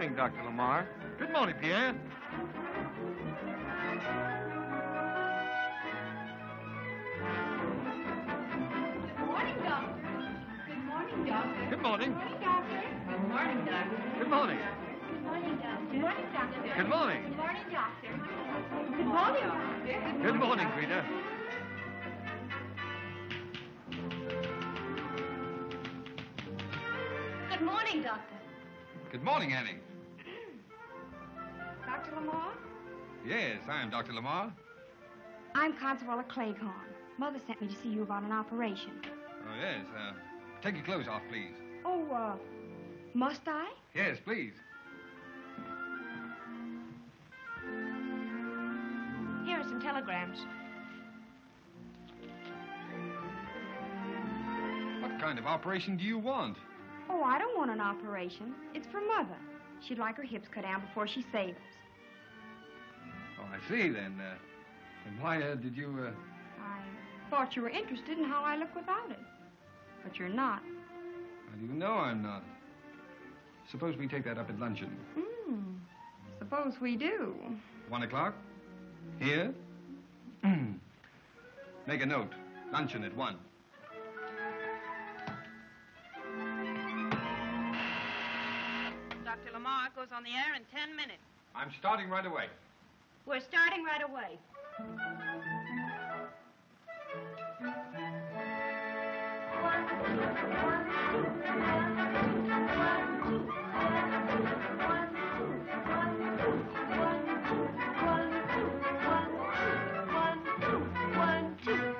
morning, Dr. Lamar. Good morning, Pierre. Good morning, Doctor. Good morning, Doctor. Good morning. Good morning, Doctor. Good morning. Good morning, Doctor. Good morning, Doctor. Good morning. Good morning, Doctor. Good morning, Doctor. Good morning, Rita. Good morning, Doctor. Good morning, Annie. Dr. Lamar? Yes, I am Dr. Lamar. I'm Consuela Cleghorn. Mother sent me to see you about an operation. Oh, yes. Take your clothes off, please. Oh, must I? Yes, please. Here are some telegrams. What kind of operation do you want? Oh, I don't want an operation. It's for Mother. She'd like her hips cut down before she sails. Oh, I see, then. And why did you, I thought you were interested in how I look without it. But you're not. How do you know I'm not? Suppose we take that up at luncheon. Suppose we do. 1 o'clock? Here? Make a note. Luncheon at 1. Dr. Lamar goes on the air in 10 minutes. I'm starting right away. We're starting right away.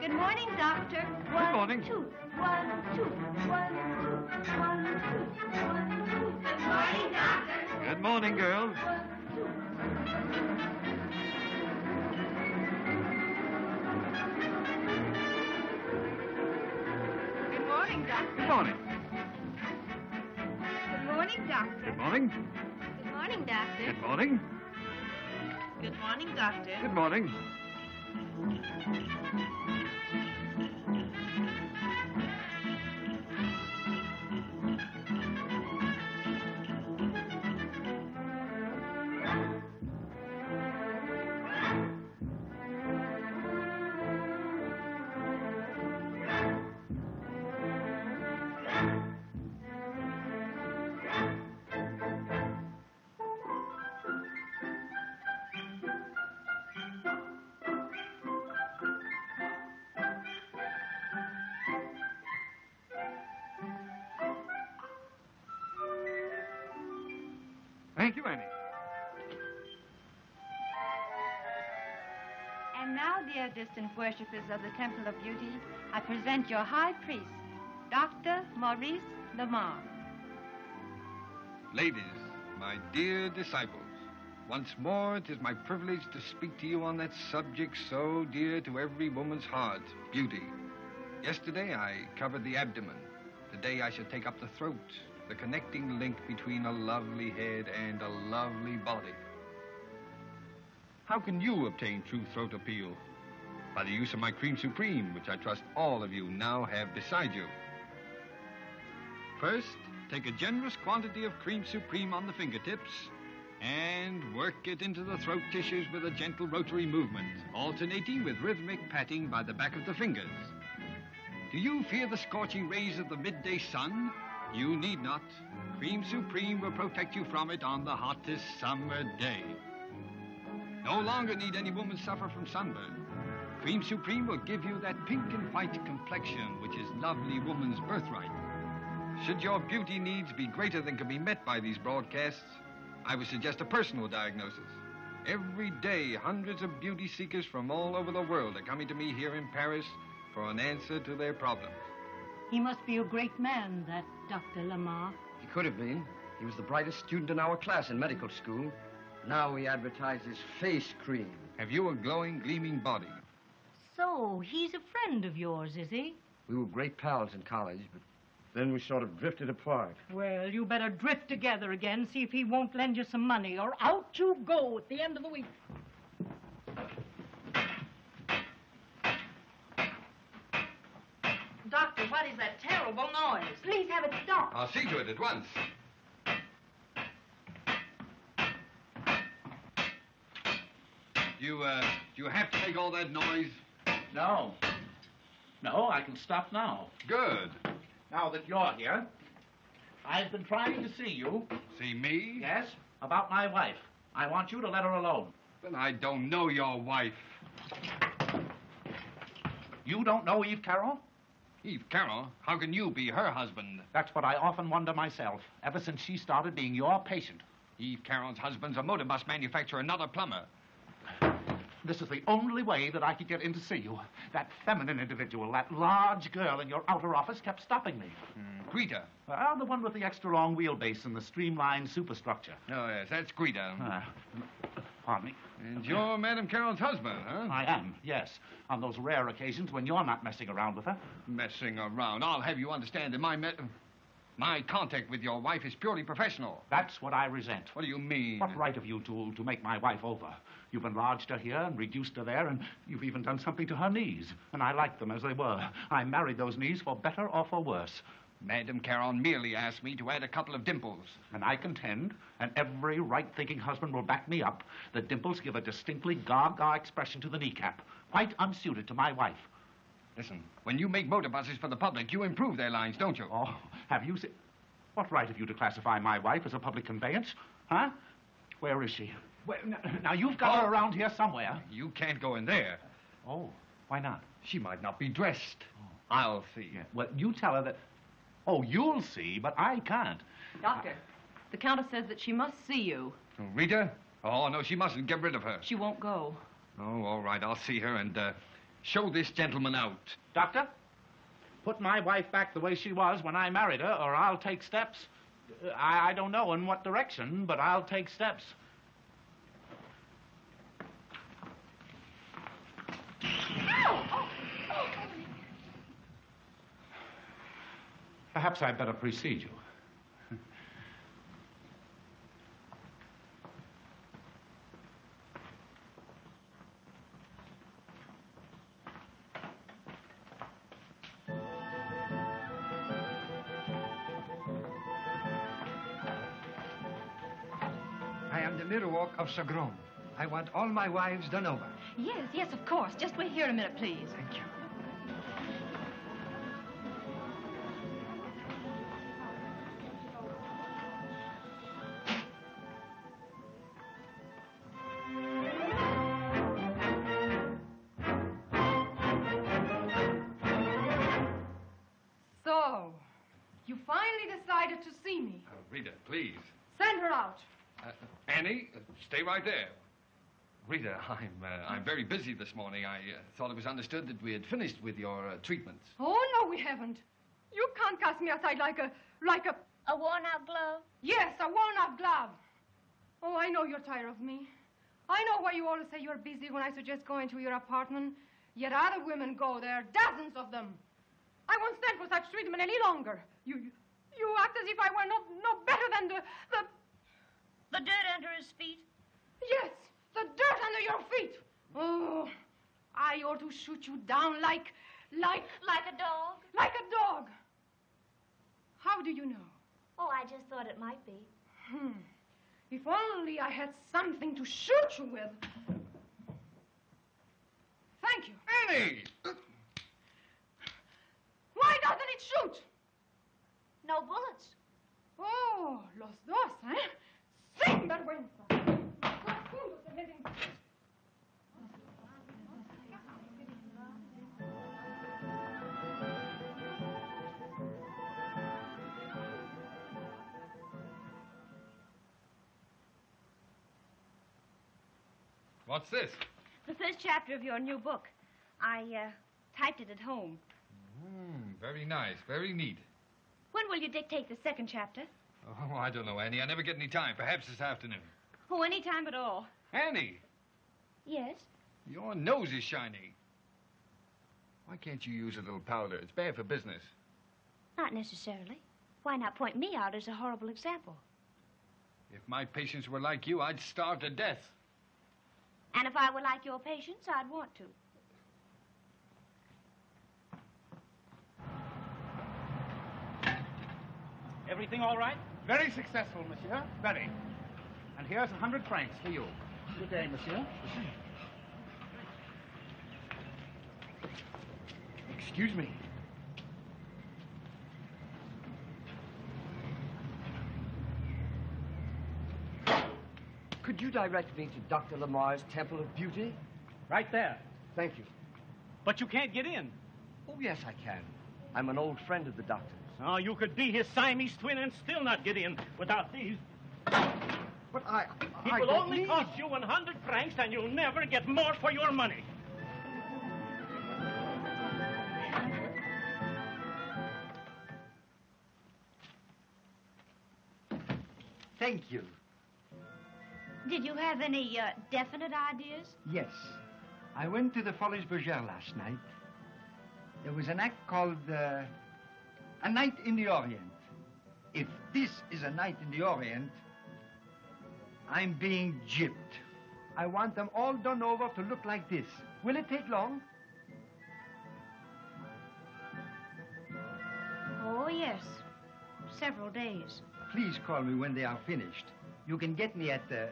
Good morning, Doctor. Good morning. 1, 2, 1, 2, 1, 2, 1, 2, 1, 2. Good morning, Doctor. Good morning, girls. Good morning, Doctor. Good morning. Good morning, Doctor. Good morning. Good morning, Doctor. Good morning. Good morning, Doctor. Good morning. Thank you, Annie. And now, dear distant worshippers of the Temple of Beauty, I present your high priest, Dr. Maurice Lamar. Ladies, my dear disciples, once more it is my privilege to speak to you on that subject so dear to every woman's heart, beauty. Yesterday I covered the abdomen. Today I shall take up the throat, the connecting link between a lovely head and a lovely body. How can you obtain true throat appeal? By the use of my Cream Supreme, which I trust all of you now have beside you. First, take a generous quantity of Cream Supreme on the fingertips and work it into the throat tissues with a gentle rotary movement, alternating with rhythmic patting by the back of the fingers. Do you fear the scorching rays of the midday sun? You need not. Cream Supreme will protect you from it on the hottest summer day. No longer need any woman suffer from sunburn. Cream Supreme will give you that pink and white complexion which is lovely woman's birthright. Should your beauty needs be greater than can be met by these broadcasts, I would suggest a personal diagnosis. Every day, hundreds of beauty seekers from all over the world are coming to me here in Paris for an answer to their problems. He must be a great man, that Dr. Lamar. He could have been. He was the brightest student in our class in medical school. Now he advertises face cream. Have you a glowing, gleaming body? So, he's a friend of yours, is he? We were great pals in college, but then we sort of drifted apart. Well, you better drift together again, see if he won't lend you some money, or out you go at the end of the week. Doctor, what is that terrible noise? Please have it stopped. I'll see to it at once. Do you have to make all that noise? No. No, I can stop now. Good. Now that you're here, I've been trying to see you. See me? Yes, about my wife. I want you to let her alone. But I don't know your wife. You don't know Eve Carroll? Eve Carroll? How can you be her husband? That's what I often wonder myself, ever since she started being your patient. Eve Carroll's husband's a motor bus manufacturer, not a plumber. This is the only way that I could get in to see you. That feminine individual, that large girl in your outer office kept stopping me. Greta. Well, the one with the extra long wheelbase and the streamlined superstructure. Oh, yes, that's Greta. Pardon me? And you're Madam Carroll's husband, huh? I am, yes. On those rare occasions when you're not messing around with her. Messing around. I'll have you understand that my contact with your wife is purely professional. That's what I resent. What do you mean? What right have you to make my wife over? You've enlarged her here and reduced her there, and you've even done something to her knees. And I like them as they were. I married those knees for better or for worse. Madam Carroll merely asked me to add a couple of dimples. And I contend, and every right-thinking husband will back me up, that dimples give a distinctly gaga expression to the kneecap, quite unsuited to my wife. Listen, when you make motor buses for the public, you improve their lines, don't you? Oh, have you seen... What right have you to classify my wife as a public conveyance? Huh? Where is she? Now, you've got her around here somewhere. You can't go in there. Oh, why not? She might not be dressed. Oh. I'll see. Yeah. Well, you tell her that... Oh, you'll see, but I can't. Doctor, the Countess says that she must see you. Oh, Rita? Oh, no, she mustn't. Get rid of her. She won't go. Oh, all right. I'll see her and show this gentleman out. Doctor, put my wife back the way she was when I married her, or I'll take steps. I don't know in what direction, but I'll take steps. Perhaps I'd better precede you. I am the Miroir of Sagron. I want all my wives done over. Yes, yes, of course. Just wait here a minute, please. Thank you. So, you finally decided to see me. Rita, please. Send her out. Annie, stay right there. Rita, I'm very busy this morning. I thought it was understood that we had finished with your treatments. Oh, no, we haven't. You can't cast me outside like a... A worn-out glove? Yes, a worn-out glove. Oh, I know you're tired of me. I know why you always say you're busy when I suggest going to your apartment. Yet other women go there, dozens of them. I won't stand for such treatment any longer. You act as if I were no better than the... The dirt under his feet? Yes, the dirt under your feet. Oh, I ought to shoot you down like... Like a dog? Like a dog. How do you know? Oh, I just thought it might be. If only I had something to shoot you with. Thank you. Annie! Why doesn't it shoot? No bullets. Oh, los dos, ¿eh? Sin vergüenza. What's this? The first chapter of your new book. I typed it at home. Very nice, very neat. When will you dictate the second chapter? Oh, I don't know, Annie. I never get any time. Perhaps this afternoon. Oh, any time at all. Annie, Yes? your nose is shiny. Why can't you use a little powder? It's bad for business. Not necessarily. Why not point me out as a horrible example? If my patients were like you, I'd starve to death. And if I were like your patients, I'd want to. Everything all right? Very successful, monsieur. Very. And here's 100 francs for you. Good day, monsieur. Excuse me. Could you direct me to Dr. Lamar's Temple of Beauty? Right there. Thank you. But you can't get in. Oh, yes, I can. I'm an old friend of the doctor's. Oh, you could be his Siamese twin and still not get in without these. But I It will don't only need... cost you 100 francs, and you'll never get more for your money. Thank you. Did you have any definite ideas? Yes. I went to the Folies Bergère last night. There was an act called A Night in the Orient. If this is a night in the Orient, I'm being gypped. I want them all done over to look like this. Will it take long? Oh, yes. Several days. Please call me when they are finished. You can get me at the...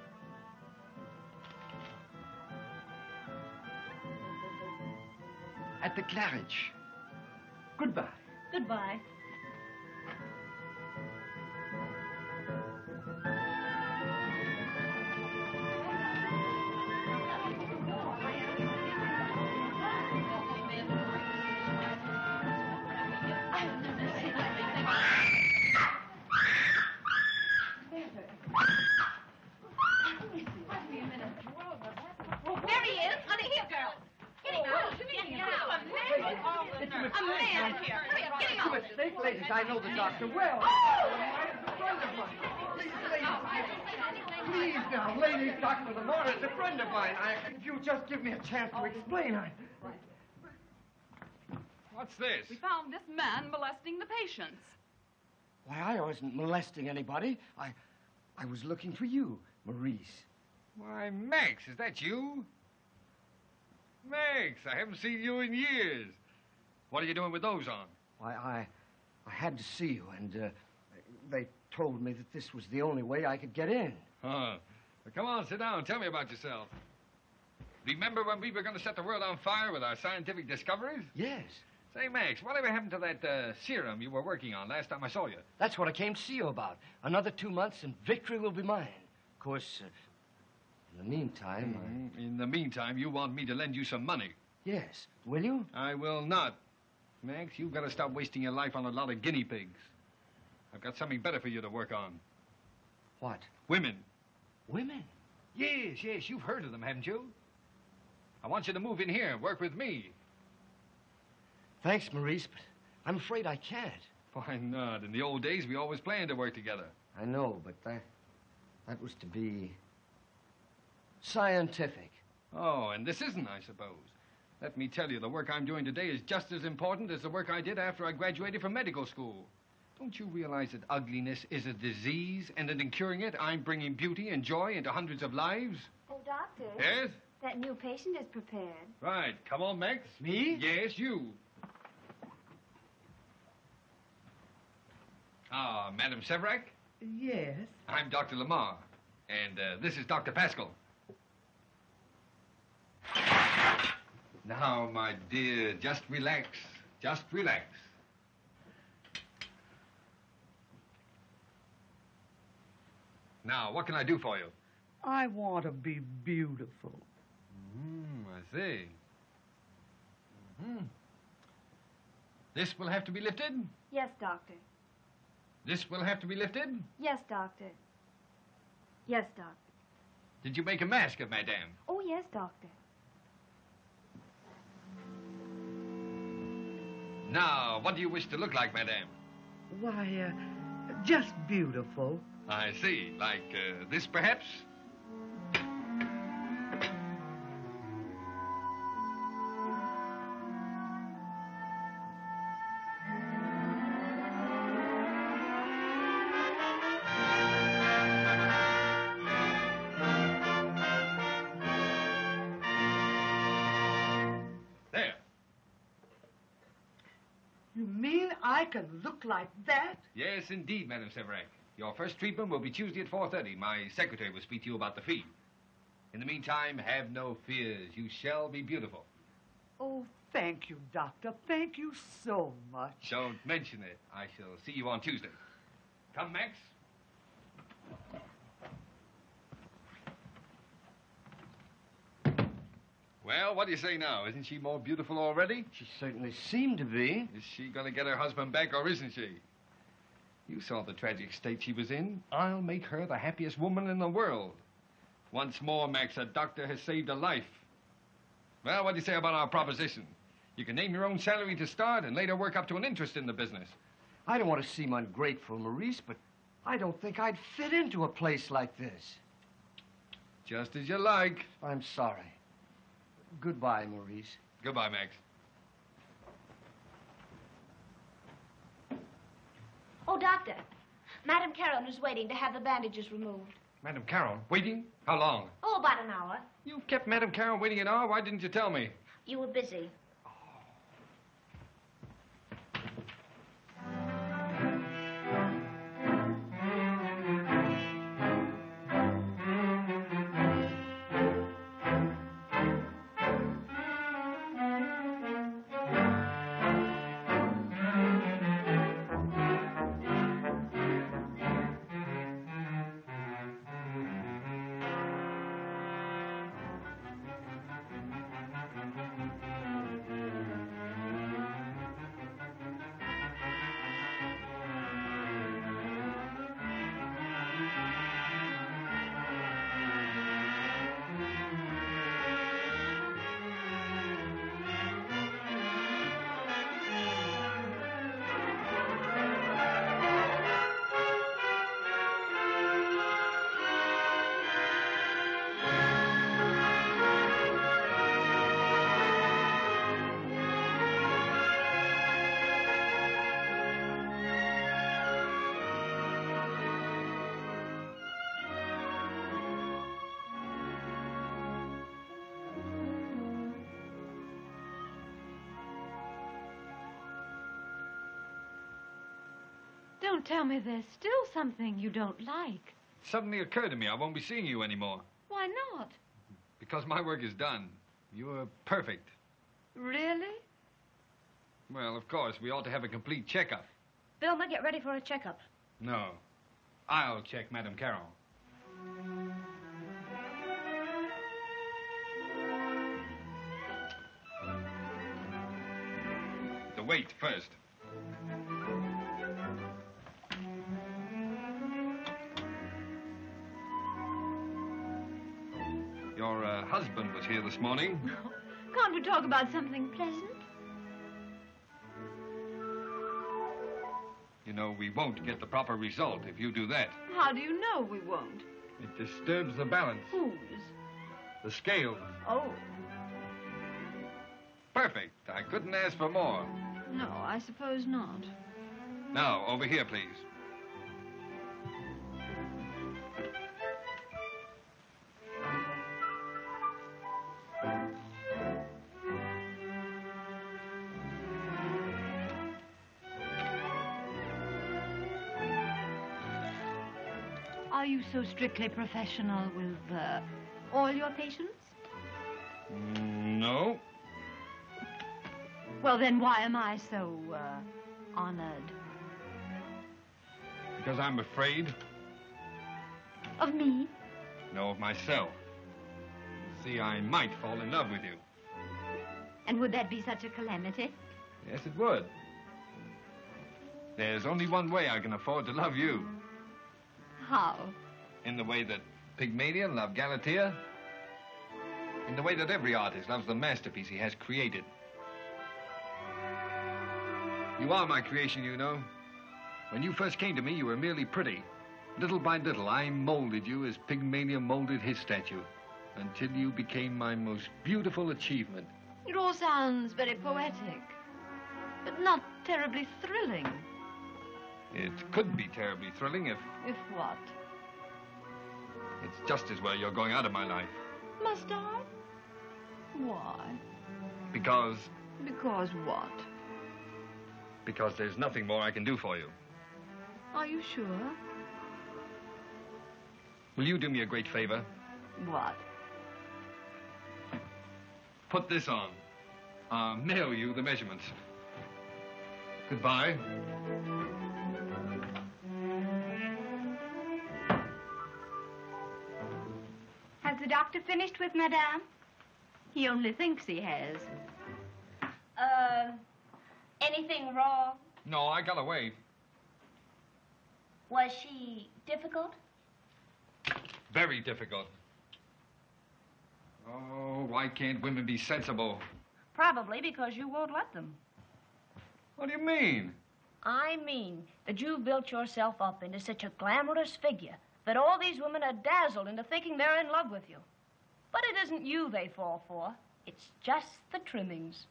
at the Claridge. Goodbye. Goodbye. There he is. Under here, girl. Get him out. A man here. Get him You out. mistake, ladies. I know the doctor well. Please now, ladies, Dr. Lamar is a friend of mine. If you'll just give me a chance to explain, What's this? We found this man molesting the patients. Why, I wasn't molesting anybody. I was looking for you, Maurice. Why, Max, is that you? Max, I haven't seen you in years. What are you doing with those on? Why, I had to see you, and they told me that this was the only way I could get in. Huh. Well, come on, sit down. Tell me about yourself. Remember when we were going to set the world on fire with our scientific discoveries? Yes. Say, Max, whatever happened to that serum you were working on last time I saw you? That's what I came to see you about. Another 2 months, and victory will be mine. Of course, in the meantime, In the meantime, you want me to lend you some money. Yes. Will you? I will not. Max, you've got to stop wasting your life on a lot of guinea pigs. I've got something better for you to work on. What? Women. Women? Yes, you've heard of them, haven't you? I want you to move in here and work with me. Thanks, Maurice, but I'm afraid I can't. Why not? In the old days, we always planned to work together. I know, but that was to be scientific. Oh, and this isn't, I suppose. Let me tell you, the work I'm doing today is just as important as the work I did after I graduated from medical school. Don't you realize that ugliness is a disease, and that in curing it, I'm bringing beauty and joy into hundreds of lives? Oh, doctor. Yes? That new patient is prepared. Right. Come on, Max. Me? Yes, you. Ah, Madam Severac? Yes. I'm Dr. Lamar, and this is Dr. Pascal. Now, my dear, just relax. Just relax. Now, what can I do for you? I want to be beautiful. I see. This will have to be lifted? Yes, doctor. This will have to be lifted? Yes, doctor. Yes, doctor. Did you make a mask of Madame? Oh, yes, doctor. Now, what do you wish to look like, Madame? Why, just beautiful. I see. Like this, perhaps? There. You mean I can look like that? Yes, indeed, Madame Severac. Your first treatment will be Tuesday at 4:30. My secretary will speak to you about the fee. In the meantime, have no fears. You shall be beautiful. Oh, Thank you, Doctor. Thank you so much. Don't mention it. I shall see you on Tuesday. Come, Max. Well, what do you say now? Isn't she more beautiful already? She certainly seemed to be. Is she going to get her husband back, or isn't she? You saw the tragic state she was in. I'll make her the happiest woman in the world. Once more, Max, a doctor has saved a life. Well, what do you say about our proposition? You can name your own salary to start and later work up to an interest in the business. I don't want to seem ungrateful, Maurice, but I don't think I'd fit into a place like this. Just as you like. I'm sorry. Goodbye, Maurice. Goodbye, Max. Oh, Doctor. Madame Caron is waiting to have the bandages removed. Madame Caron, waiting? How long? Oh, about an hour. You've kept Madame Caron waiting an hour? Why didn't you tell me? You were busy. Don't tell me there's still something you don't like. It suddenly occurred to me I won't be seeing you anymore. Why not? Because my work is done. You were perfect. Really? Well, of course, we ought to have a complete checkup. Vilma, get ready for a checkup. No. I'll check Madame Caron. The weight first. Your husband was here this morning. Can't we talk about something pleasant? You know, we won't get the proper result if you do that. How do you know we won't? It disturbs the balance. Whose? The scale. Oh. Perfect. I couldn't ask for more. No, I suppose not. Now, over here, please. Are you so strictly professional with all your patients? No. Well, then why am I so honored? Because I'm afraid. Of me? No, of myself. See, I might fall in love with you. And would that be such a calamity? Yes, it would. There's only one way I can afford to love you. How? In the way that Pygmalion loved Galatea. In the way that every artist loves the masterpiece he has created. You are my creation, you know. When you first came to me, you were merely pretty. Little by little, I molded you as Pygmalion molded his statue, until you became my most beautiful achievement. It all sounds very poetic, but not terribly thrilling. It could be terribly thrilling if... If what? It's just as well you're going out of my life. Must I? Why? Because... Because what? Because there's nothing more I can do for you. Are you sure? Will you do me a great favor? What? Put this on. mail you the measurements. Goodbye. Has the doctor finished with Madame? He only thinks he has. Anything wrong? No, I got away. Was she difficult? Very difficult. Oh, why can't women be sensible? Probably because you won't let them. What do you mean? I mean that you built yourself up into such a glamorous figure that all these women are dazzled into thinking they're in love with you. But it isn't you they fall for. It's just the trimmings.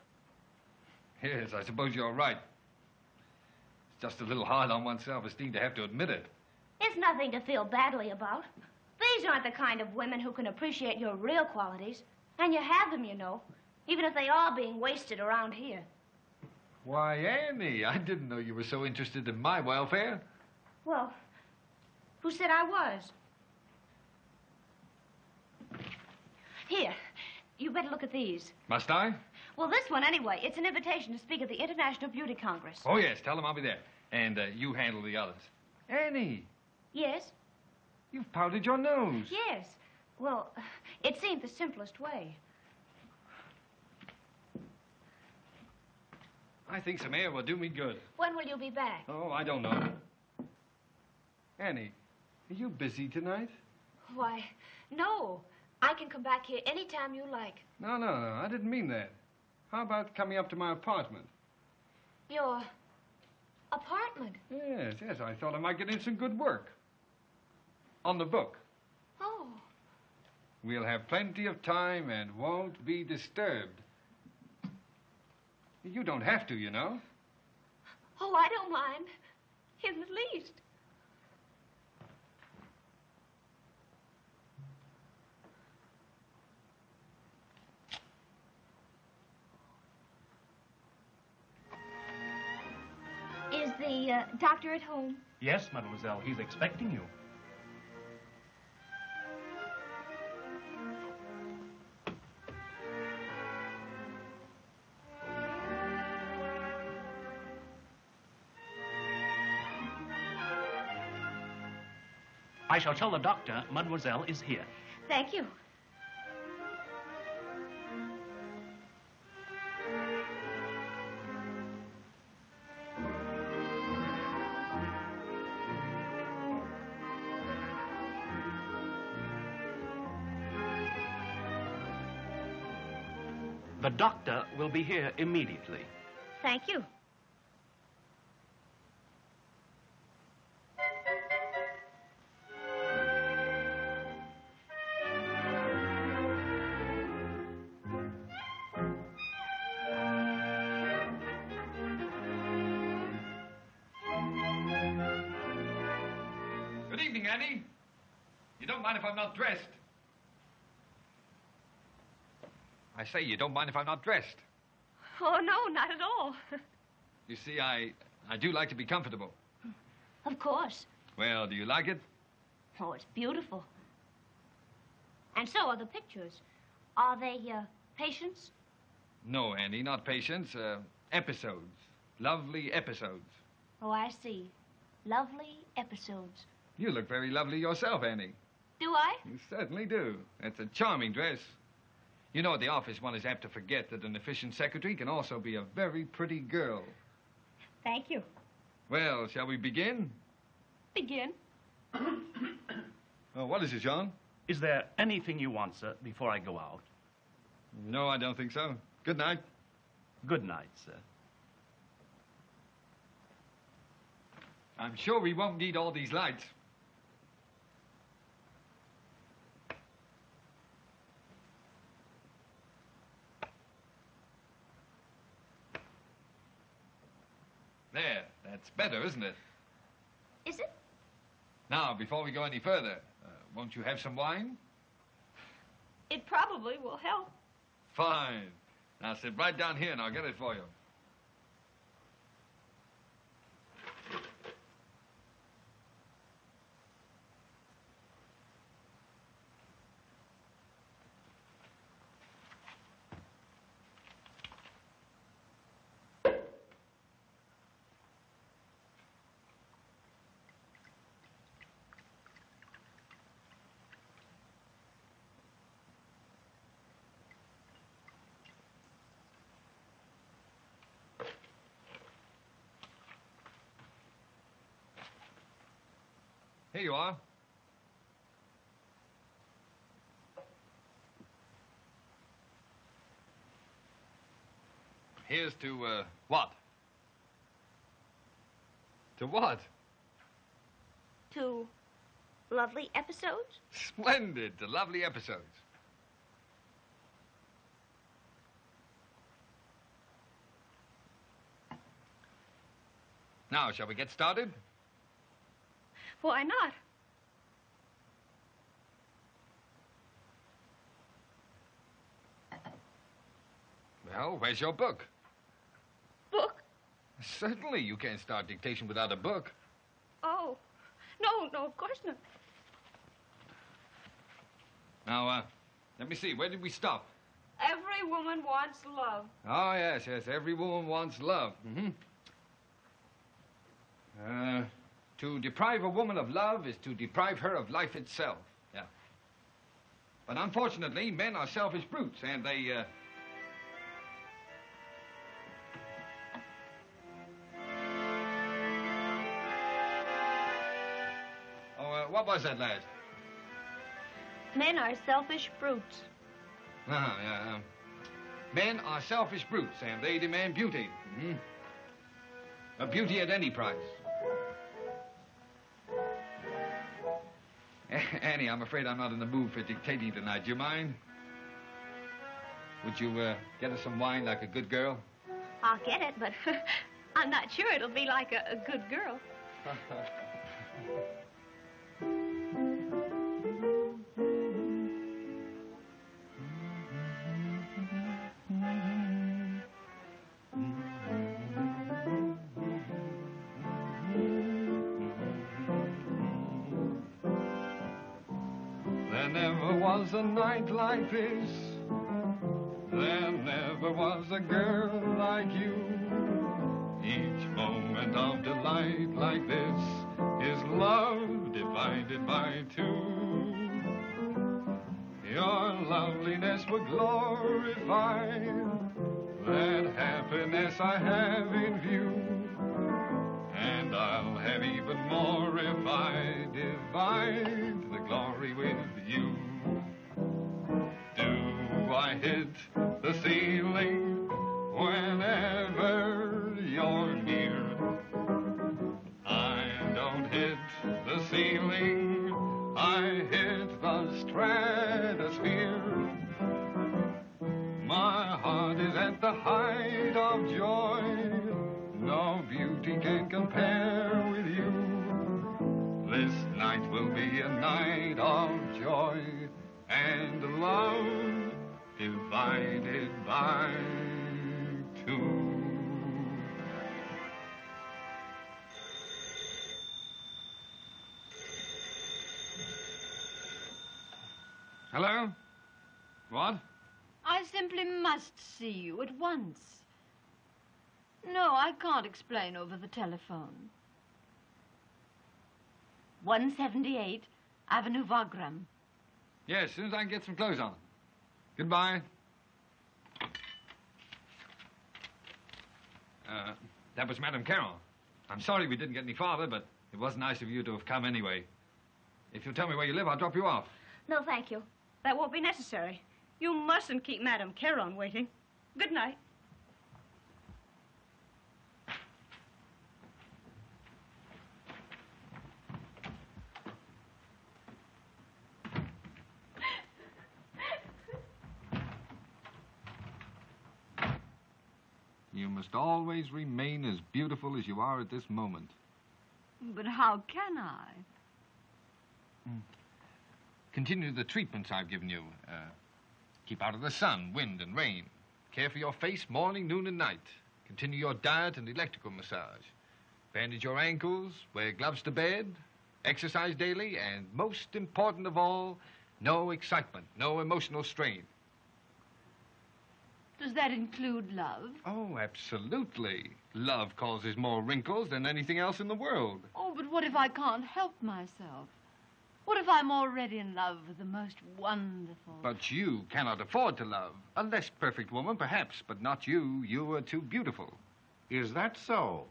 Yes, I suppose you're right. It's just a little hard on one's self-esteem to have to admit it. It's nothing to feel badly about. These aren't the kind of women who can appreciate your real qualities. And you have them, you know, even if they are being wasted around here. Why, Annie, I didn't know you were so interested in my welfare. Well, who said I was? Here, you better look at these. Must I? Well, this one, anyway. It's an invitation to speak at the International Beauty Congress. Oh, yes, tell them I'll be there. And you handle the others. Annie, Yes? you've powdered your nose. Yes. Well, it seemed the simplest way. I think some air will do me good. When will you be back? Oh, I don't know. Annie, are you busy tonight? Why, no. I can come back here any time you like. No, I didn't mean that. How about coming up to my apartment? Your apartment? Yes, I thought I might get in some good work. On the book. Oh. We'll have plenty of time and won't be disturbed. You don't have to, you know. Oh, I don't mind. In the least. Is the doctor at home? Yes, mademoiselle. He's expecting you. I shall tell the doctor mademoiselle is here. Thank you. The doctor will be here immediately. Thank you. Good evening, Annie. You don't mind if I'm not dressed? I say you don't mind if I'm not dressed. Oh, no, not at all. You see, I do like to be comfortable. Of course. Well, do you like it? Oh, it's beautiful. And so are the pictures. Are they, patients? No, Annie, not patients. Episodes. Lovely episodes. Oh, I see. Lovely episodes. You look very lovely yourself, Annie. Do I? You certainly do. That's a charming dress. You know, at the office, one is apt to forget that an efficient secretary can also be a very pretty girl. Thank you. Well, shall we begin? Begin. Oh, what is it, Jean? Is there anything you want, sir, before I go out? No, I don't think so. Good night. Good night, sir. I'm sure we won't need all these lights. There, that's better, isn't it? Is it? Now, before we go any further, won't you have some wine? It probably will help. Fine. Now sit right down here and I'll get it for you. Here you are. Here's to, what? To what? To lovely episodes? Splendid. To lovely episodes. Now, shall we get started? Why not? Well, where's your book? Book? Certainly, you can't start dictation without a book. Oh. No, of course not. Now, let me see. Where did we stop? Every woman wants love. Oh, yes. Every woman wants love. To deprive a woman of love is to deprive her of life itself. Yeah. But unfortunately, men are selfish brutes, and they, what was that last? Men are selfish brutes. Yeah. Men are selfish brutes, and they demand beauty. A beauty at any price. Annie, I'm afraid I'm not in the mood for dictating tonight. Do you mind? Would you get us some wine like a good girl? I'll get it, but I'm not sure it'll be like a good girl. There never was a night like this. There never was a girl like you. Each moment of delight like this is love divided by two. Your loveliness would glorify that happiness I have in view. And I'll have even more if I divide the glory with you. Do I hit the ceiling whenever you're near? I don't hit the ceiling, I hit the stratosphere. My heart is at the height of joy. No beauty can compare with you. This night will be a night of joy and love divided by two. Hello? What? I simply must see you at once. No, I can't explain over the telephone. 178 Avenue Wagram. Yes, as soon as I can get some clothes on. Goodbye. That was Madame Carroll. I'm sorry we didn't get any farther, but it was nice of you to have come anyway. If you'll tell me where you live, I'll drop you off. No, thank you. That won't be necessary. You mustn't keep Madame Caron waiting. Good night. You must always remain as beautiful as you are at this moment. But how can I? Continue the treatments I've given you. Keep out of the sun, wind, and rain. Care for your face morning, noon, and night. Continue your diet and electrical massage. Bandage your ankles, wear gloves to bed, exercise daily, and most important of all, no excitement, no emotional strain. Does that include love? Oh, absolutely. Love causes more wrinkles than anything else in the world. Oh, but what if I can't help myself? What if I'm already in love with the most wonderful... But you cannot afford to love. A less perfect woman, perhaps, but not you. You are too beautiful. Is that so?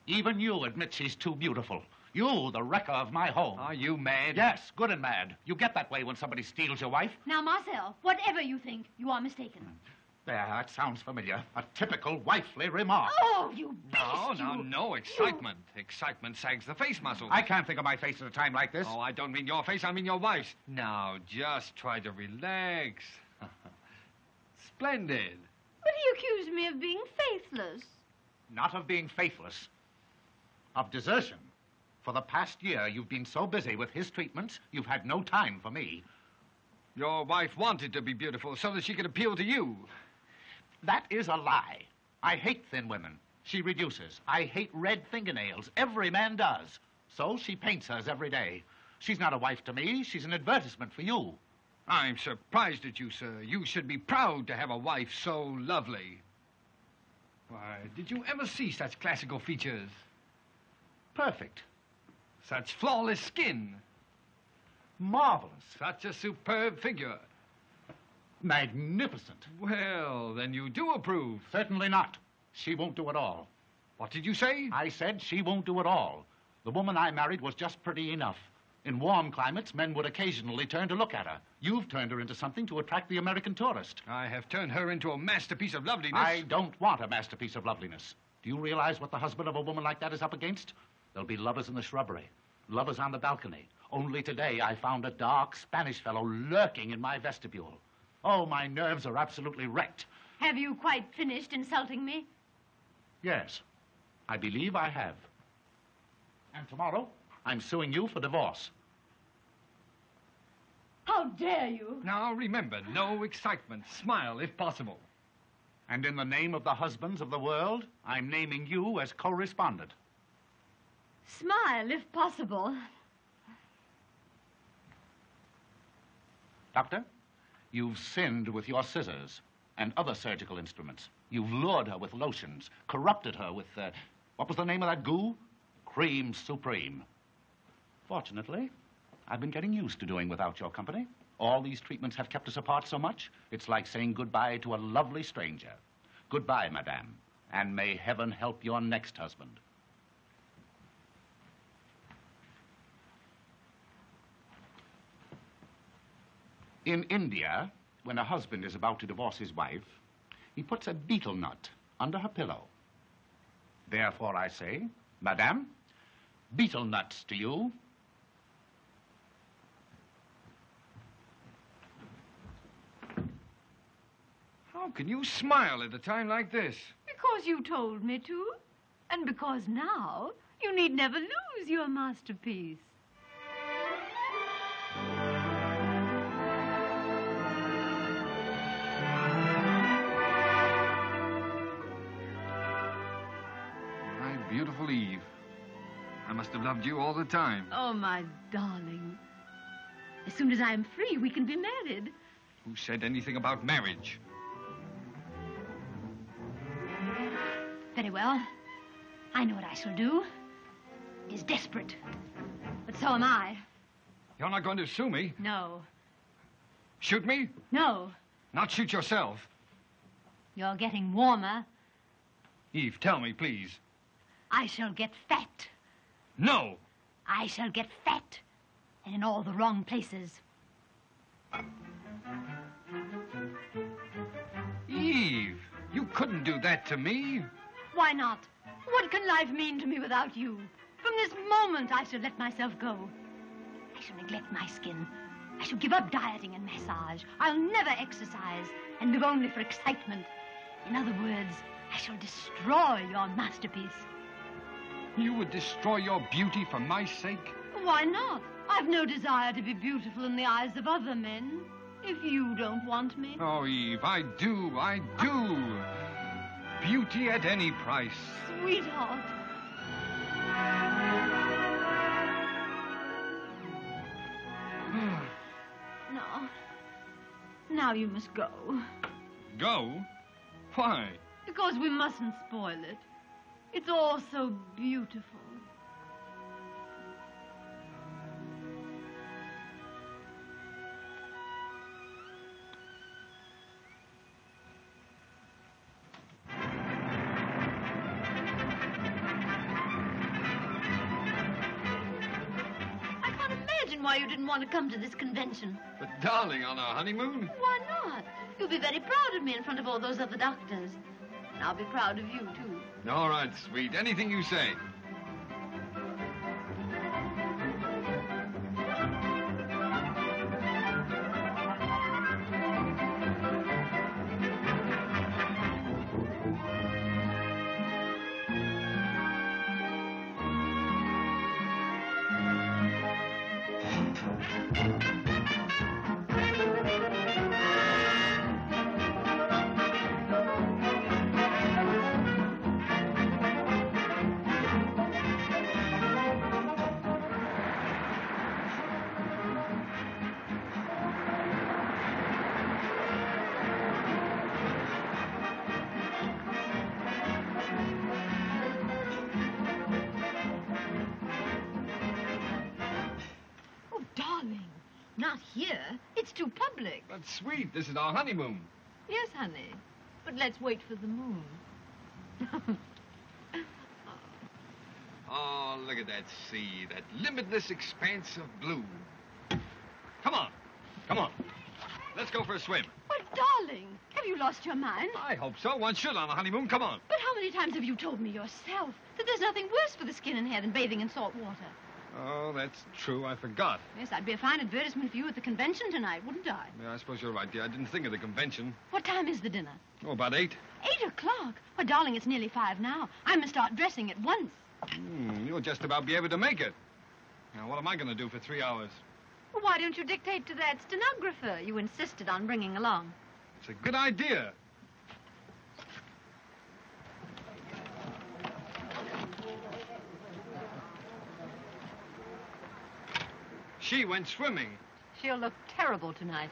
Even you admit she's too beautiful. You, the wrecker of my home. Are you mad? Yes, good and mad. You get that way when somebody steals your wife. Now, Marcel, whatever you think, you are mistaken. There, that sounds familiar. A typical wifely remark. Oh, you beast! No excitement. Excitement sags the face muscles. I can't think of my face at a time like this. Oh, I don't mean your face, I mean your wife's. Now, just try to relax. Splendid. But he accused me of being faithless. Not of being faithless. Of desertion. For the past year, you've been so busy with his treatments, you've had no time for me. Your wife wanted to be beautiful so that she could appeal to you. That is a lie. I hate thin women. She reduces. I hate red fingernails. Every man does. So she paints hers every day. She's not a wife to me. She's an advertisement for you. I'm surprised at you, sir. You should be proud to have a wife so lovely. Why, did you ever see such classical features? Perfect. Such flawless skin. Marvelous. Such a superb figure. Magnificent. Well, then you do approve. Certainly not. She won't do it all. What did you say? I said she won't do it all. The woman I married was just pretty enough. In warm climates, men would occasionally turn to look at her. You've turned her into something to attract the American tourist. I have turned her into a masterpiece of loveliness. I don't want a masterpiece of loveliness. Do you realize what the husband of a woman like that is up against? There'll be lovers in the shrubbery, lovers on the balcony. Only today I found a dark Spanish fellow lurking in my vestibule. Oh, my nerves are absolutely wrecked. Have you quite finished insulting me? Yes, I believe I have. And tomorrow, I'm suing you for divorce. How dare you? Now, remember, no excitement. Smile, if possible. And in the name of the husbands of the world, I'm naming you as co-respondent. Smile, if possible. Doctor, you've sinned with your scissors and other surgical instruments. You've lured her with lotions, corrupted her with, what was the name of that goo? Cream Supreme. Fortunately, I've been getting used to doing without your company. All these treatments have kept us apart so much, it's like saying goodbye to a lovely stranger. Goodbye, madame, and may heaven help your next husband. In India, when a husband is about to divorce his wife, he puts a betel nut under her pillow. Therefore, I say, madame, betel nuts to you. How can you smile at a time like this? Because you told me to. And because now you need never lose your masterpiece. My beautiful Eve. I must have loved you all the time. Oh, my darling. As soon as I'm free, we can be married. Who said anything about marriage? Very well. I know what I shall do. He's desperate. But so am I. You're not going to sue me? No. Shoot me? No. Not shoot yourself? You're getting warmer. Eve, tell me, please. I shall get fat. No! I shall get fat. And in all the wrong places. Eve, you couldn't do that to me. Why not? What can life mean to me without you? From this moment, I shall let myself go. I shall neglect my skin. I shall give up dieting and massage. I'll never exercise and live only for excitement. In other words, I shall destroy your masterpiece. You would destroy your beauty for my sake? Why not? I've no desire to be beautiful in the eyes of other men. If you don't want me. Oh, Eve, I do. Beauty at any price. Sweetheart. Now you must go. Go? Why? Because we mustn't spoil it. It's all so beautiful. why you didn't want to come to this convention. But, darling, on our honeymoon? Why not? You'll be very proud of me in front of all those other doctors. And I'll be proud of you, too. All right, sweet. Anything you say. Not here. It's too public. But, sweet, this is our honeymoon. Yes, honey. But let's wait for the moon. Oh, look at that sea, that limitless expanse of blue. Come on. Come on. Let's go for a swim. But, darling, have you lost your mind? I hope so. One should on a honeymoon. Come on. But how many times have you told me yourself that there's nothing worse for the skin and hair than bathing in salt water? Oh, that's true. I forgot. Yes, that'd be a fine advertisement for you at the convention tonight, wouldn't I? Yeah, I suppose you're right, dear. I didn't think of the convention. What time is the dinner? Oh, about 8. 8 o'clock? Why, darling, it's nearly 5 now. I must start dressing at once. You'll just about be able to make it. Now, what am I going to do for 3 hours? Well, why don't you dictate to that stenographer you insisted on bringing along? It's a good idea. She went swimming. She'll look terrible tonight.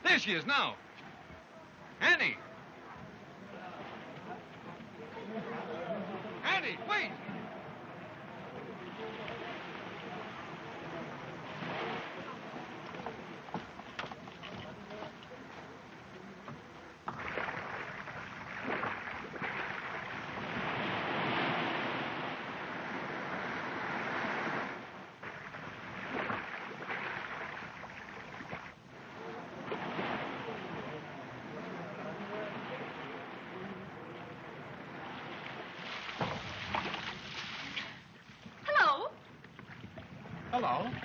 There she is now. Annie! Annie, wait! Hello.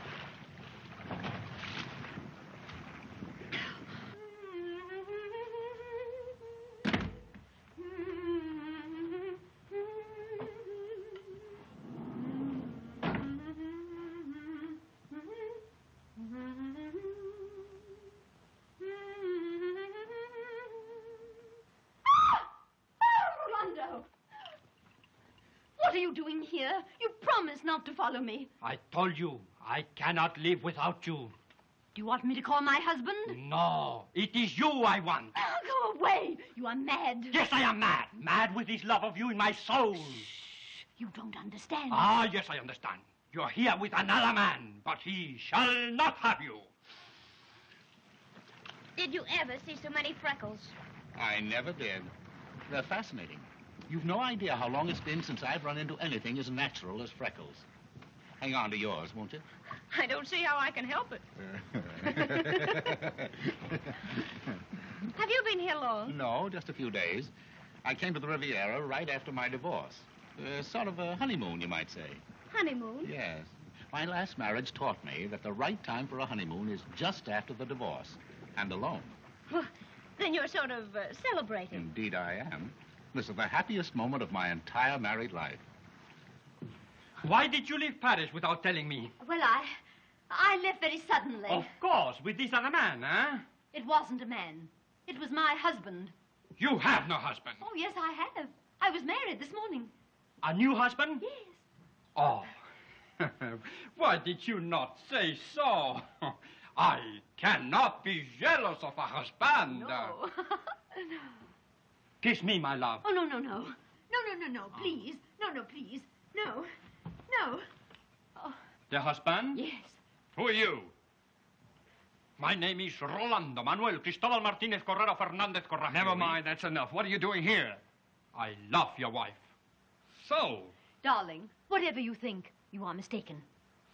What are you doing here? You promised not to follow me. I told you, I cannot live without you. Do you want me to call my husband? No, it is you I want. Oh, go away. You are mad. Yes, I am mad. Mad with this love of you in my soul. Shh. You don't understand. Ah, yes, I understand. You're here with another man, but he shall not have you. Did you ever see so many freckles? I never did. They're fascinating. You've no idea how long it's been since I've run into anything as natural as freckles. Hang on to yours, won't you? I don't see how I can help it. Have you been here long? No, just a few days. I came to the Riviera right after my divorce. Sort of a honeymoon, you might say. Honeymoon? Yes. My last marriage taught me that the right time for a honeymoon is just after the divorce, and alone. Well, then you're sort of celebrating. Indeed I am. This is the happiest moment of my entire married life. Why did you leave Paris without telling me? Well, I left very suddenly. Of course, with this other man, huh? It wasn't a man. It was my husband. You have no husband. Oh, yes, I have. I was married this morning. A new husband? Yes. Oh. Why did you not say so? I cannot be jealous of a husband. No. Kiss me, my love. Oh, no. No, please. No, please. No. Oh. The husband? Yes. Who are you? My name is Rolando Manuel Cristobal Martinez Correro Fernandez Corrado. Never mind, that's enough. What are you doing here? I love your wife. So? Darling, whatever you think, you are mistaken.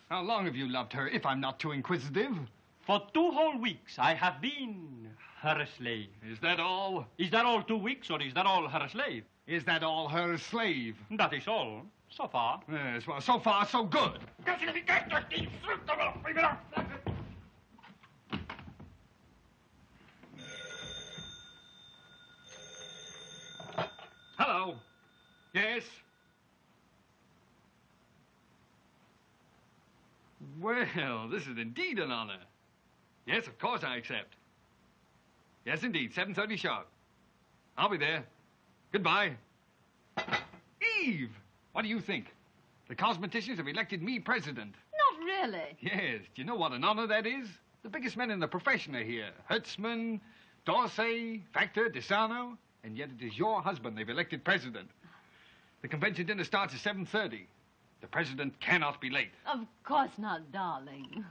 How long have you loved her, if I'm not too inquisitive? For 2 whole weeks, I have been her slave. Is that all? Is that all 2 weeks, or is that all her slave? Is that all her slave? That is all, so far. Yes, well, so far, so good. Hello. Yes? Well, this is indeed an honor. Yes, of course I accept. Yes, indeed, 7:30 sharp. I'll be there. Goodbye. Eve, what do you think? The cosmeticians have elected me president. Not really. Yes, do you know what an honor that is? The biggest men in the profession are here. Hertzman, Dorsey, Factor, DeSano. And yet it is your husband they've elected president. The convention dinner starts at 7:30. The president cannot be late. Of course not, darling.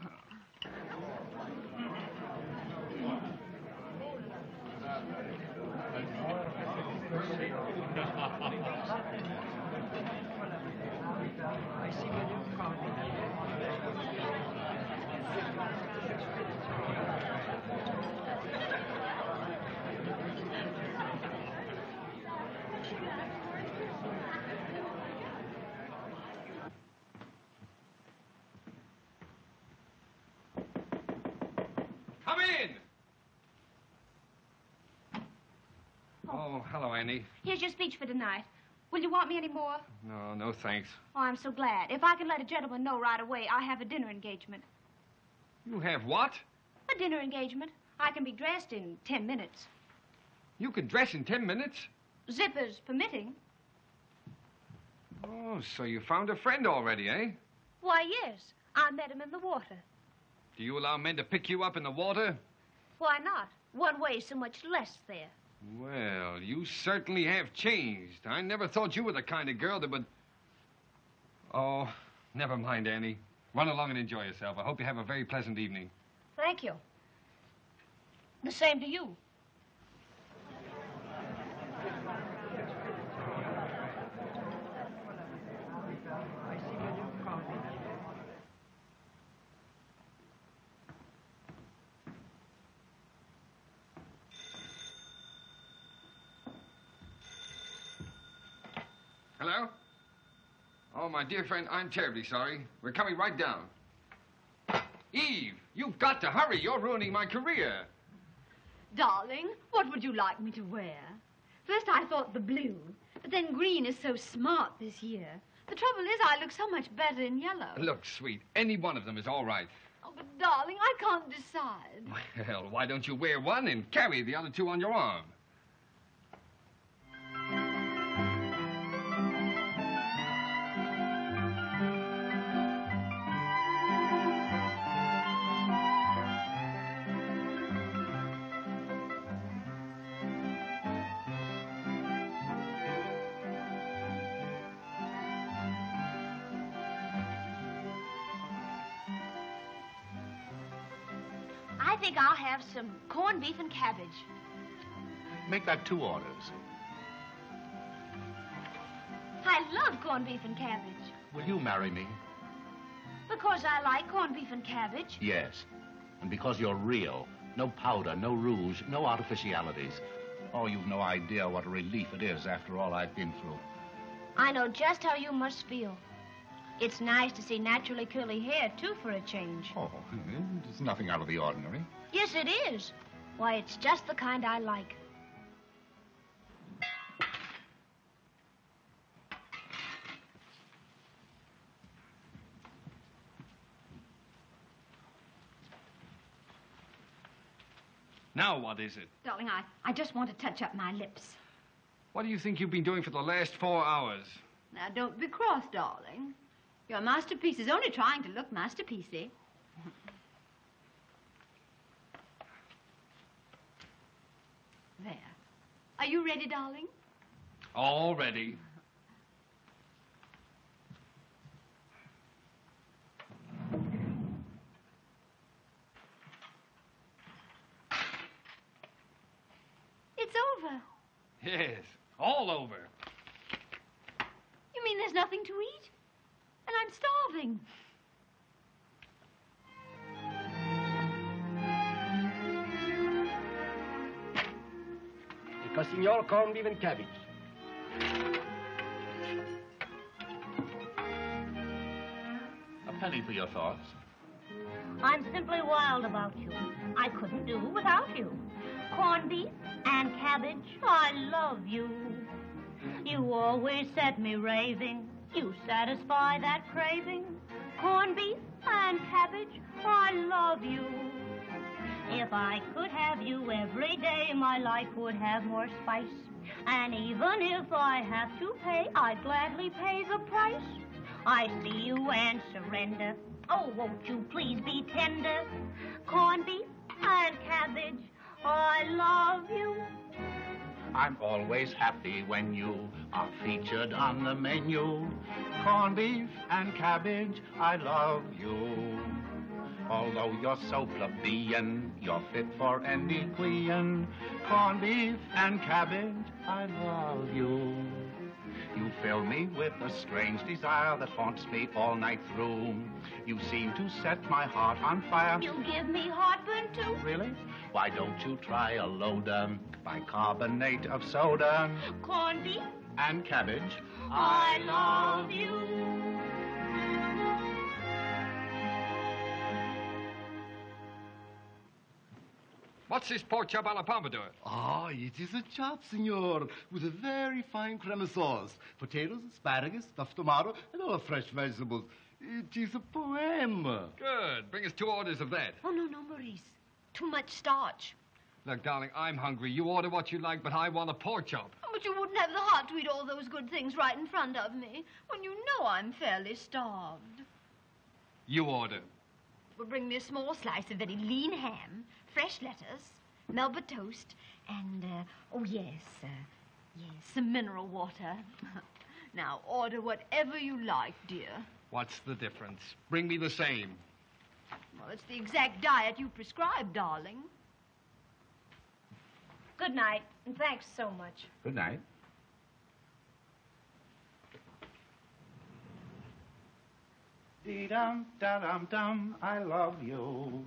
Come in! Oh, hello, Annie. Here's your speech for tonight. Will you want me any more? No, no thanks. Oh, I'm so glad. If I can let a gentleman know right away, I have a dinner engagement. You have what? A dinner engagement. I can be dressed in 10 minutes. You can dress in 10 minutes? Zippers permitting. Oh, so you found a friend already, eh? Why, yes. I met him in the water. Do you allow men to pick you up in the water? Why not? One weighs so much less there. Well, you certainly have changed. I never thought you were the kind of girl that would... Oh, never mind, Annie. Run along and enjoy yourself. I hope you have a very pleasant evening. Thank you. The same to you. Hello? Oh, my dear friend, I'm terribly sorry. We're coming right down. Eve, you've got to hurry. You're ruining my career. Darling, what would you like me to wear? First I thought the blue, but then green is so smart this year. The trouble is I look so much better in yellow. Look, sweet, any one of them is all right. Oh, but darling, I can't decide. Well, why don't you wear one and carry the other two on your arm? I think I'll have some corned beef and cabbage. Make that 2 orders. I love corned beef and cabbage. Will you marry me? Because I like corned beef and cabbage. Yes. And because you're real. No powder, no rouge, no artificialities. Oh, you've no idea what a relief it is after all I've been through. I know just how you must feel. It's nice to see naturally curly hair, too, for a change. Oh, it's nothing out of the ordinary. Yes, it is. Why, it's just the kind I like. Now what is it? Darling, I just want to touch up my lips. What do you think you've been doing for the last 4 hours? Now, don't be cross, darling. Your masterpiece is only trying to look masterpiecey. There. Are you ready, darling? All ready. It's over. Yes, all over. You mean there's nothing to eat? And I'm starving. for Signor corned beef and cabbage. A penny for your thoughts. I'm simply wild about you. I couldn't do without you. Corned beef and cabbage, I love you. You always set me raving. You satisfy that craving. Corned beef and cabbage, I love you. If I could have you every day, my life would have more spice. And even if I have to pay, I'd gladly pay the price. I see you and surrender. Oh, won't you please be tender? Corned beef and cabbage, I love you. I'm always happy when you are featured on the menu. Corned beef and cabbage, I love you. Although you're so plebeian, you're fit for any queen. Corned beef and cabbage, I love you. You fill me with a strange desire that haunts me all night through. You seem to set my heart on fire. You give me heartburn too. Really? Why don't you try a loader bicarbonate of soda? Corned beef and cabbage, I love you. What's this pork chop a la pompadour? Ah, it is a chop, senor, with a very fine crema sauce. Potatoes, asparagus, stuffed tomato, and all fresh vegetables. It is a poem. Good. Bring us 2 orders of that. Oh, no, Maurice. Too much starch. Look, darling, I'm hungry. You order what you like, but I want a pork chop. Oh, but you wouldn't have the heart to eat all those good things right in front of me when you know I'm fairly starved. You order. Well, bring me a small slice of very lean ham, fresh lettuce, Melba toast, and, oh, yes, some mineral water. Now, order whatever you like, dear. What's the difference? Bring me the same. Well, it's the exact diet you prescribed, darling. Good night, and thanks so much. Good night. Dee-dum, da-dum-dum, I love you.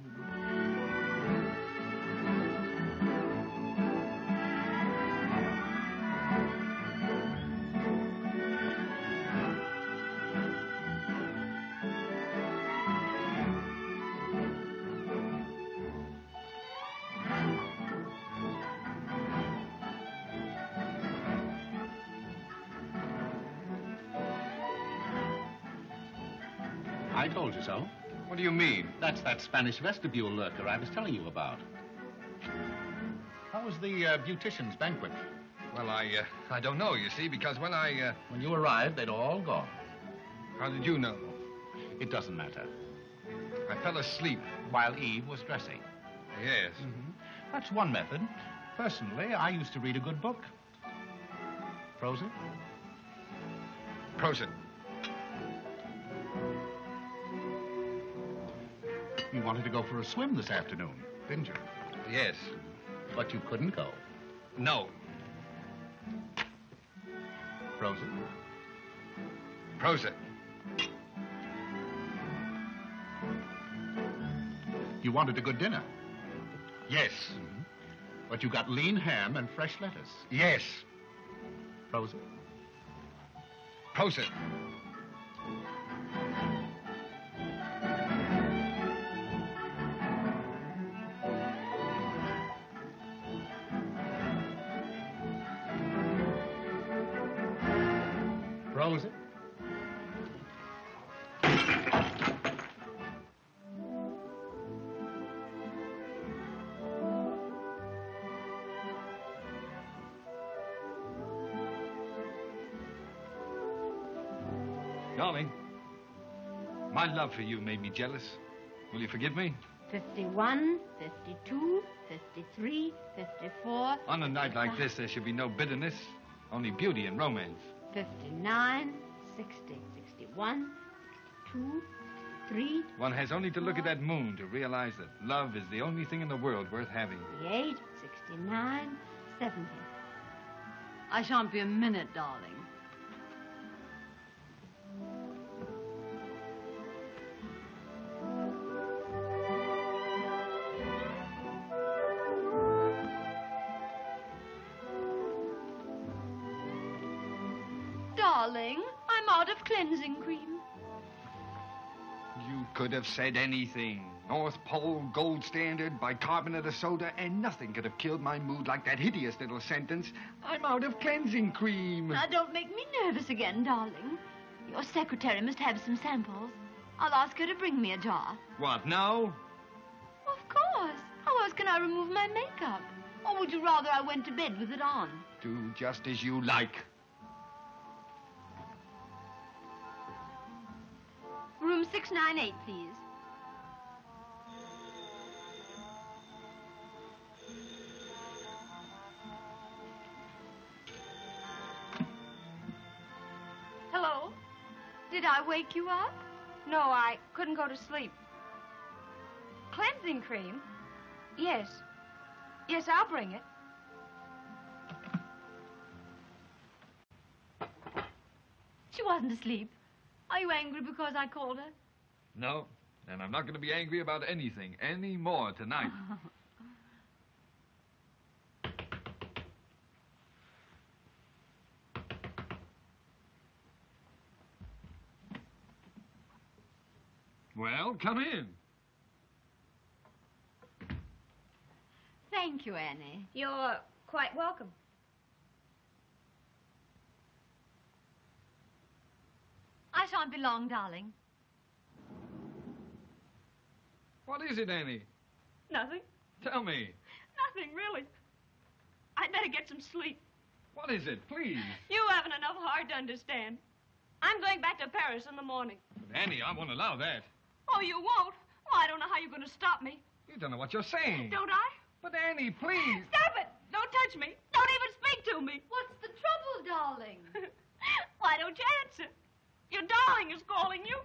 I told you so. What do you mean? That's that Spanish vestibule lurker I was telling you about. How was the beautician's banquet? Well, I don't know, you see, because when When you arrived, they'd all gone. How did you know? It doesn't matter. I fell asleep. While Eve was dressing. Yes. Mm-hmm. That's one method. Personally, I used to read a good book. Prosit? Prosit. You wanted to go for a swim this afternoon, didn't you? Yes. But you couldn't go. No. Prosit? Prosit. You wanted a good dinner. Yes. Mm-hmm. But you got lean ham and fresh lettuce. Yes. Prosit? Prosit. Prosit? Darling, my love for you made me jealous. Will you forgive me? 51, 52, 53, 54. On a night like this, there should be no bitterness, only beauty and romance. 59, 60, 61, 62, 63. One has only to look at that moon to realize that love is the only thing in the world worth having. 68, 69, 70. I shan't be a minute, darling. darling. I'm out of cleansing cream. You could have said anything. North Pole, gold standard, bicarbonate of soda, and nothing could have killed my mood like that hideous little sentence. I'm out of cleansing cream. Now, don't make me nervous again, darling. Your secretary must have some samples. I'll ask her to bring me a jar. What, now? Of course. How else can I remove my makeup? Or would you rather I went to bed with it on? Do just as you like. Room 698, please. Hello? Did I wake you up? No, I couldn't go to sleep. Cleansing cream? Yes. Yes, I'll bring it. She wasn't asleep. Are you angry because I called her? No, and I'm not going to be angry about anything anymore tonight. Well, come in. Thank you, Annie. You're quite welcome. I shan't be long, darling. What is it, Annie? Nothing. Tell me. Nothing, really. I'd better get some sleep. What is it, please? You haven't enough heart to understand. I'm going back to Paris in the morning. But Annie, I won't allow that. Oh, you won't? Well, I don't know how you're going to stop me. You don't know what you're saying. Don't I? But Annie, please. Stop it! Don't touch me. Don't even speak to me. What's the trouble, darling? Why don't you answer? Your darling is calling you.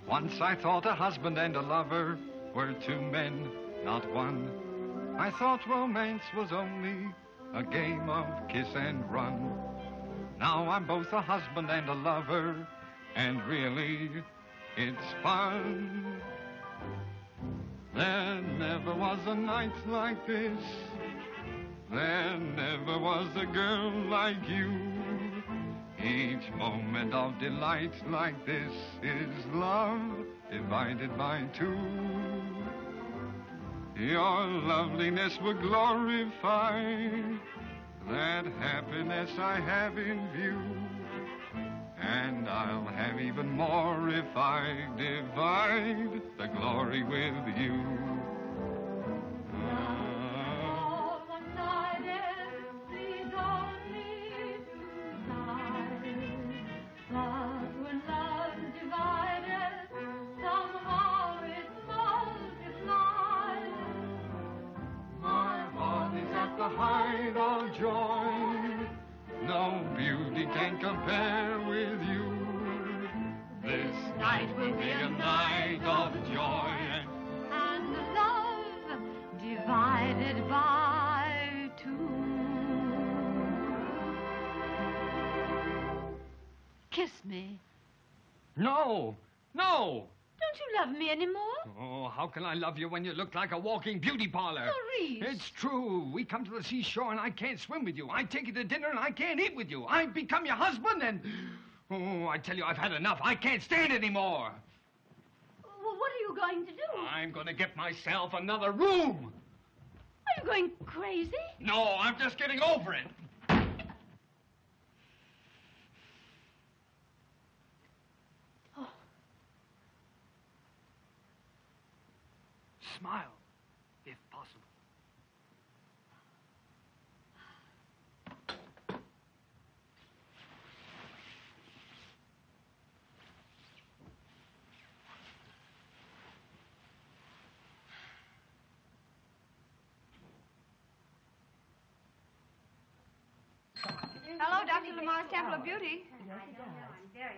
Once I thought a husband and a lover were two men, not one. I thought romance was only a game of kiss and run. Now I'm both a husband and a lover, and really, it's fun. There never was a night like this. There never was a girl like you. Each moment of delight like this is love divided by two. Your loveliness will glorify that happiness I have in view. And I'll have even more if I divide the glory with you. Height of joy, no beauty can compare with you. This night will be a night of joy and love divided by two. Kiss me. No, no. Don't you love me anymore? Oh, how can I love you when you look like a walking beauty parlor? Maurice. It's true. We come to the seashore and I can't swim with you. I take you to dinner and I can't eat with you. I become your husband and... Oh, I tell you, I've had enough. I can't stand anymore. Well, what are you going to do? I'm going to get myself another room. Are you going crazy? No, I'm just getting over it. Smile, if possible. Hello, Dr. Lamar's Temple of Beauty.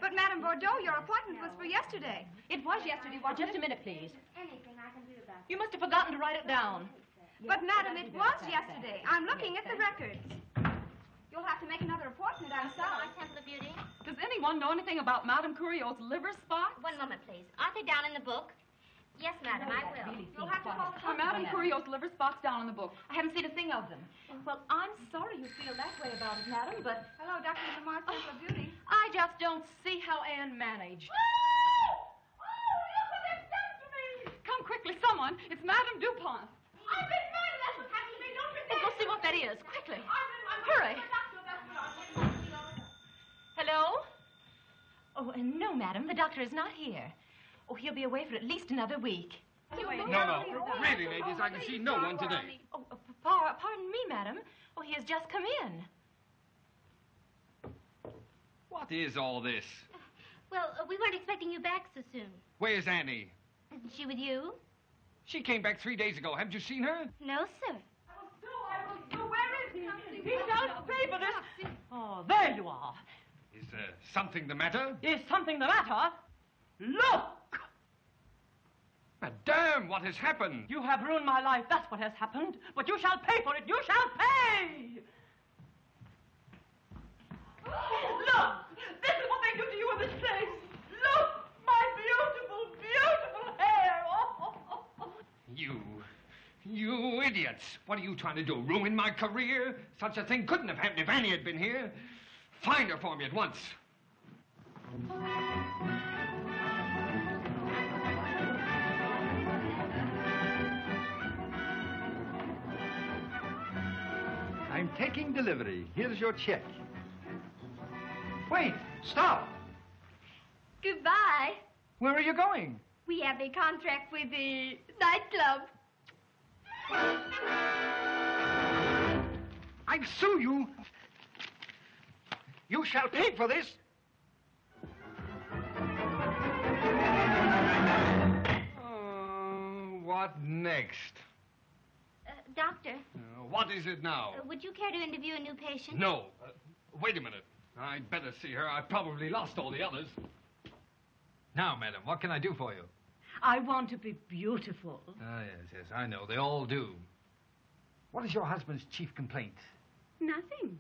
But, Madame Bordeaux, your appointment was for yesterday. It was yesterday, wasn't Just it? a minute, please. Anything I can do about it. You must have forgotten to write it down. But, Madam, it was yesterday. I'm looking at the records. You'll have to make another appointment, I'm sorry. Temple of Beauty? Does anyone know anything about Madame Curiot's liver spot? One moment, please. Aren't they down in the book? Yes, madam, I will. You'll have to call the Madame Curiot's liver spot's down in the book. I haven't seen a thing of them. Well, I'm sorry you feel that way about it, Madam, but Hello, Dr. Lamar's Temple of Beauty. I just don't see how Anne managed. come quickly, someone. It's Madame Dupont. I've been murdered. That's what's happened to me. Don't you go see what that is. Quickly. Hurry. Hello? Oh, no, madam. The doctor is not here. Oh, he'll be away for at least another week. No. Really, ladies, I can see no one today. Oh, pardon me, madam. Oh, he has just come in. What is all this? Well, we weren't expecting you back so soon. Where's Annie? Isn't she with you? She came back 3 days ago. Haven't you seen her? No, sir. Where is he? He doesn't pay for this. Oh, there you are. Is something the matter? Is something the matter? Look! Madame, what has happened? You have ruined my life. That's what has happened. But you shall pay for it. You shall pay! Look! This is what they do to you in this place. Look! My beautiful, beautiful hair! Oh. You idiots. What are you trying to do? Ruin my career? Such a thing couldn't have happened if Annie had been here. Find her for me at once. I'm taking delivery. Here's your check. Wait, stop. Goodbye. Where are you going? We have a contract with the nightclub. I sue you. You shall pay for this. What next? Doctor, What is it now? would you care to interview a new patient? No. Wait a minute. I'd better see her. I probably lost all the others. Now, madam, what can I do for you? I want to be beautiful. Ah, yes, I know. They all do. What is your husband's chief complaint? Nothing.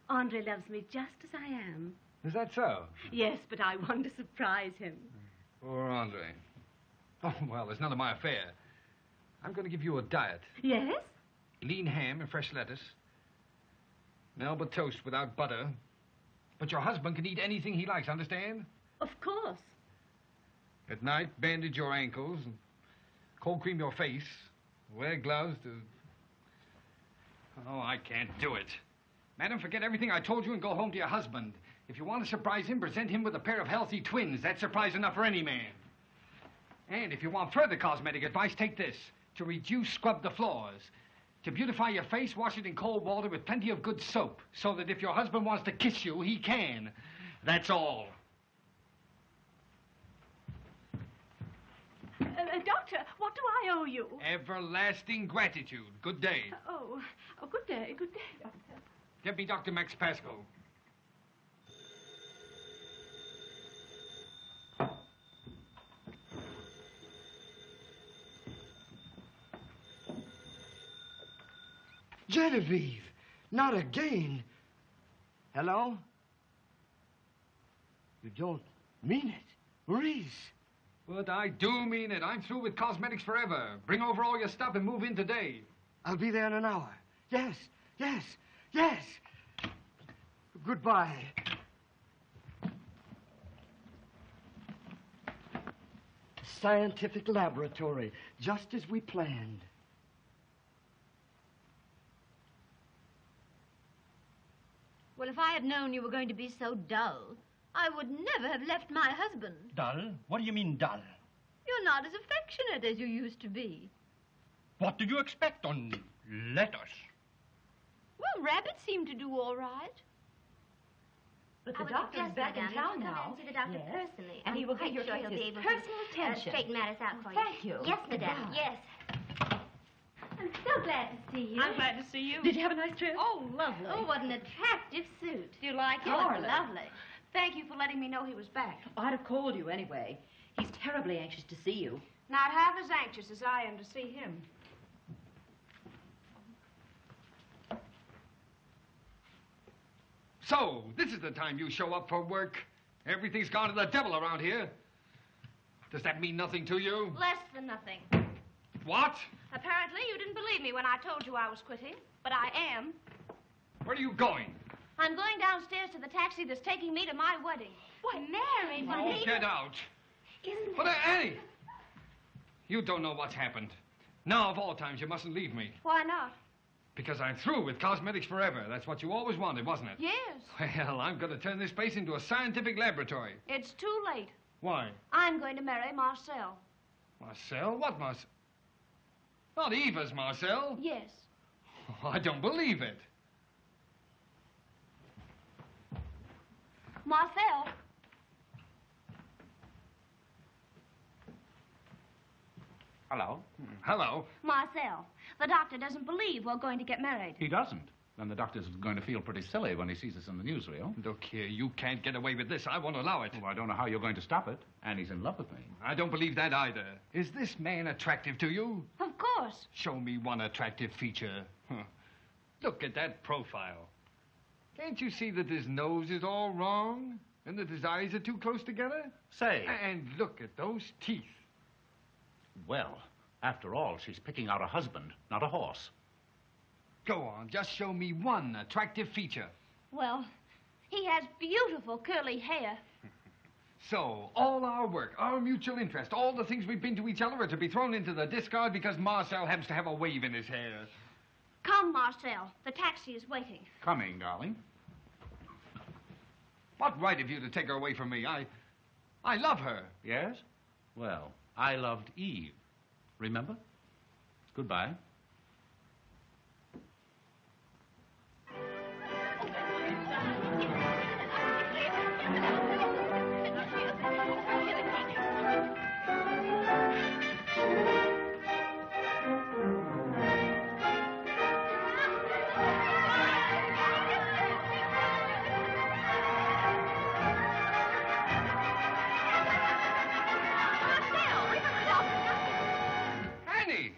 Andre loves me just as I am. Is that so? Yes, but I want to surprise him. Poor Andre. Oh, well, it's none of my affair. I'm going to give you a diet. Yes? Lean ham and fresh lettuce. Melba toast without butter. But your husband can eat anything he likes, understand? Of course. At night, bandage your ankles, and cold cream your face, wear gloves to... Oh, I can't do it. Madam, forget everything I told you and go home to your husband. If you want to surprise him, present him with a pair of healthy twins. That's surprise enough for any man. And if you want further cosmetic advice, take this. To reduce, scrub the floors. To beautify your face, wash it in cold water with plenty of good soap, so that if your husband wants to kiss you, he can. That's all. Doctor, what do I owe you? Everlasting gratitude. Good day. Oh, good day, Doctor. Get me Dr. Max Pascal. Genevieve, not again. Hello? You don't mean it, Maurice. But I do mean it. I'm through with cosmetics forever. Bring over all your stuff and move in today. I'll be there in an hour. Yes. Goodbye. Scientific laboratory, just as we planned. Well, if I had known you were going to be so dull, I would never have left my husband. Dull? What do you mean, dull? You're not as affectionate as you used to be. What did you expect on letters? Well, rabbits seem to do all right. But the doctor's back in town now. See the doctor personally. And he will give your sure case he'll be his able personal to attention. straighten matters out for you. Thank you. Yes, madame. Yes. And so glad to see you. I'm glad to see you. Did you have a nice trip? Oh, lovely. Oh, what an attractive suit. Do you like it? Oh, lovely. Thank you for letting me know he was back. I'd have called you anyway. He's terribly anxious to see you. Not half as anxious as I am to see him. So, this is the time you show up for work. Everything's gone to the devil around here. Does that mean nothing to you? Less than nothing. What? Apparently, you didn't believe me when I told you I was quitting, but I am. Where are you going? I'm going downstairs to the taxi that's taking me to my wedding. Why, Mary, Oh, get out. Isn't But, Annie! You don't know what's happened. Now, of all times, you mustn't leave me. Why not? Because I'm through with cosmetics forever. That's what you always wanted, wasn't it? Yes. Well, I'm going to turn this place into a scientific laboratory. It's too late. Why? I'm going to marry Marcel. Marcel? What Marcel? Not Eva's Marcel. Yes. Oh, I don't believe it. Marcel. Hello. Hello. Marcel. The doctor doesn't believe we're going to get married. He doesn't. Then the doctor's going to feel pretty silly when he sees us in the newsreel. Look here, you can't get away with this. I won't allow it. Well, I don't know how you're going to stop it. Annie's in love with me. I don't believe that either. Is this man attractive to you? Of course. Show me one attractive feature. Huh. Look at that profile. Can't you see that his nose is all wrong? And that his eyes are too close together? Say. And look at those teeth. Well, after all, she's picking out a husband, not a horse. Go on, just show me one attractive feature. Well, he has beautiful curly hair. So, all our work, our mutual interest, all the things we've been to each other are to be thrown into the discard because Marcel happens to have a wave in his hair. Come, Marcel. The taxi is waiting. Coming, darling. What right have you to take her away from me? I love her. Yes? Well, I loved Eve. Remember? Goodbye. Annie!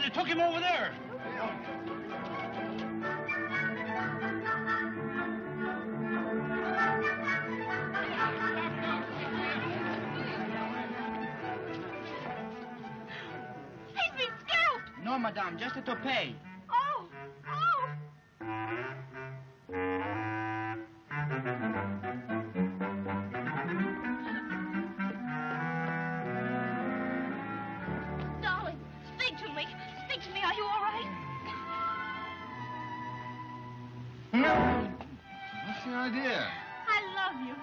they took him over there. He's been scalped. No, madame, just a toupee. Oh, oh. Darling, speak to me. Speak to me. Are you all right? What's the idea? I love you.